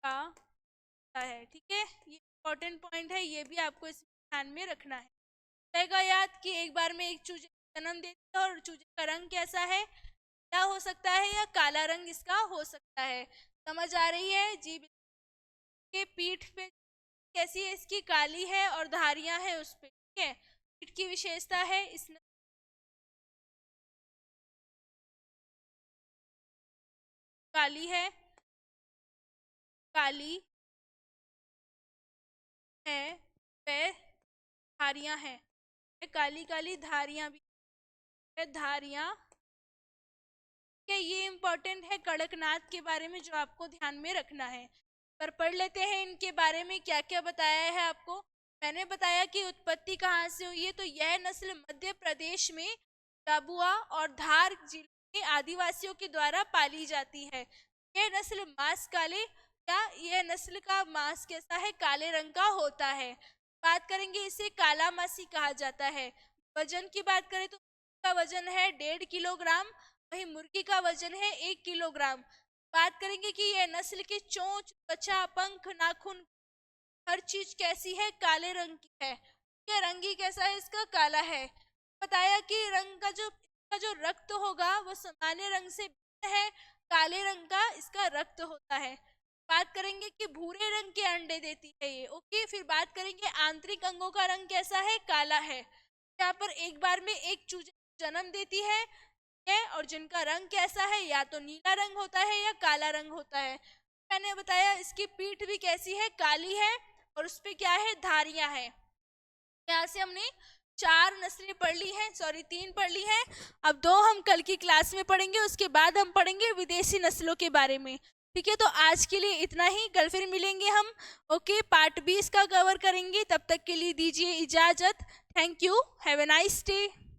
का होता है। ठीक है, ये इंपॉर्टेंट पॉइंट है, ये भी आपको इस ध्यान में रखना है। रहेगा याद कि एक बार में एक चूजे जन्म देते हैं, और चूजे का रंग कैसा है, क्या हो सकता है, या काला रंग इसका हो सकता है। समझ आ रही है जी। के पीठ पे कैसी है, इसकी काली है और धारियां हैं उस पे। ठीक है, पीठ की विशेषता है, इस काली है, काली है, वह धारियां हैं, काली काली धारियां भी है, धारियां के। ये इंपॉर्टेंट है कड़कनाथ के बारे में जो आपको ध्यान में रखना है। पर पढ़ लेते हैं इनके बारे में क्या क्या बताया है आपको। मैंने बताया कि उत्पत्ति कहाँ से हुई है, तो यह नस्ल मध्य प्रदेश में झाबुआ और धार जिले के आदिवासियों के द्वारा पाली जाती है। यह नस्ल मांस काले या यह नस्ल का मांस कैसा है, काले रंग का होता है। बात करेंगे, इसे काला मासी कहा जाता है। वजन की बात करें तो का वजन है 1.5 किलोग्राम, वहीं मुर्गी का वजन है 1 किलोग्राम। बात करेंगे कि यह नस्ल के चोंच, त्वचा, पंख, नाखून, हर चीज कैसी है, काले रंग की है। ये रंग ही कैसा है, इसका काला है। बताया कि रंग का जो रक्त होगा वो सामान्य रंग से भिन्न है, काले रंग का इसका रक्त होता है। बात करेंगे कि भूरे रंग के अंडे देती है ये। ओके, फिर बात करेंगे आंतरिक अंगों का रंग कैसा है, काला है। यहाँ पर एक बार में एक चूजे जन्म देती है और जिनका रंग कैसा है, या तो नीला रंग होता है या काला रंग होता है। मैंने बताया इसकी पीठ भी कैसी है, काली है, और उस पे क्या है, धारियां हैं। यहाँ से हमने 4 नस्लें पढ़ ली हैं, सॉरी 3 पढ़ ली हैं। अब 2 हम कल की क्लास में पढ़ेंगे, उसके बाद हम पढ़ेंगे विदेशी नस्लों के बारे में। ठीक है, तो आज के लिए इतना ही, कल फिर मिलेंगे हम। ओके, पार्ट 20 का कवर करेंगे, तब तक के लिए दीजिए इजाजत। Thank you, have a nice day.